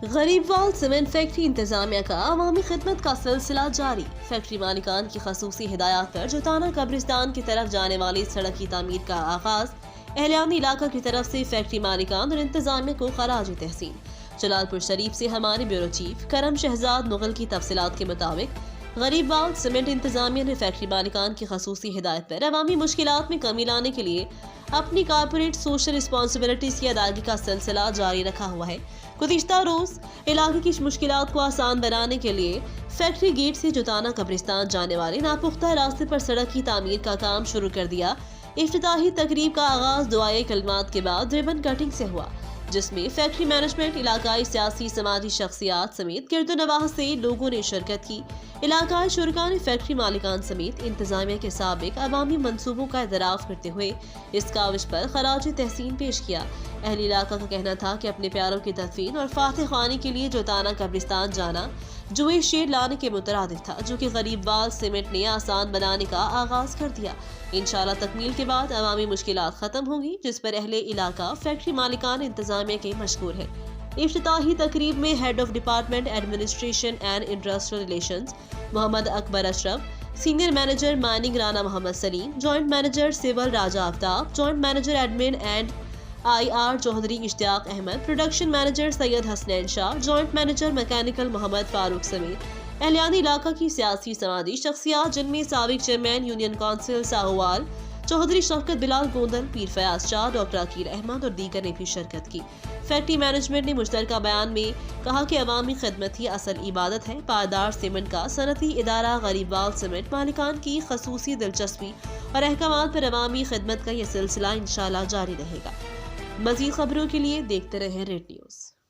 غریبوال cement factory انتظامیہ کا عوامی خدمت کا سلسلہ جاری۔ فیکٹری مالکان کی خصوصی ہدایات پر جوتانہ قبرستان کی طرف جانے والی سڑک کی تعمیر کا آغاز۔ اہلیان علاقہ کی طرف سے فیکٹری مالکان اور انتظامیہ کو خراج تحسین۔ جلال پور شریف سے ہمارے بیورو چیف کرم شہزاد مغل کی تفصیلات کے مطابق غریبوال سیمنٹ انتظامیہ نے فیکٹری مالکان کی خصوصی ہدایت پر عوامی مشکلات میں کمی لانے کے لیے اپنی کارپوریٹ سوشل رسپانسبلٹیز کی ادائیگی کا سلسلہ جاری رکھا ہوا ہے۔ گزشتہ روز علاقے کی مشکلات کو آسان بنانے کے لیے فیکٹری گیٹ سے جوتانہ قبرستان جانے والے ناپختہ راستے پر سڑک کی تعمیر کا کام شروع کر دیا۔ افتتاحی تقریب کا آغاز دعائے کلمات کے بعد ریبن کٹنگ سے ہوا، جس میں فیکٹری مینجمنٹ، علاقائی سیاسی سماجی شخصیات سمیت گرد و نواح سے لوگوں نے شرکت کی۔ علاقائی شرکاء نے فیکٹری مالکان سمیت انتظامیہ کے سابق عوامی منصوبوں کا اعتراف کرتے ہوئے اس کاوش پر خراج تحسین پیش کیا۔ اہل علاقہ کا کہنا تھا کہ اپنے پیاروں کی تدفین اور فاتح خوانی کے لیے جوتانہ قبرستان جانا جوئے شیر لانے کے مترادف تھا، جو کہ غریبوال سیمنٹ نے آسان بنانے کا آغاز کر دیا۔ انشاءاللہ تکمیل کے بعد عوامی مشکلات ختم ہوں گی، جس پر اہل علاقہ فیکٹری مالکان انتظامیہ کے مشکور ہیں۔ افتتاحی تقریب میں head of department administration and industrial relations Muhammad Akbar Ashraf, senior manager mining Rana Muhammad Saleem, joint manager civil Raja Aftab, joint manager admin and I R Chaudhry Ishtiaq Ahmed, production manager Syed Hasnain Shah, joint manager mechanical Muhammad Farooq سمیت اہلیان علاقہ کی سیاسی سماجی شخصیات، جن میں سابق چیئرمین یونین کونسل ساہوال چودھری شفقت بلال گوندل، پیر فیاض شاہ، ڈاکٹر عقیل احمد اور دیگر نے بھی شرکت کی۔ فیکٹری مینجمنٹ نے مشترکہ بیان میں کہا کہ عوامی خدمت ہی اصل عبادت ہے۔ پائیدار سیمنٹ کا صنعتی ادارہ غریبوال سیمنٹ مالکان کی خصوصی دلچسپی اور احکامات پر عوامی خدمت کا یہ سلسلہ انشاءاللہ جاری رہے گا۔ مزید خبروں کے لیے دیکھتے رہیں ریڈ نیوز۔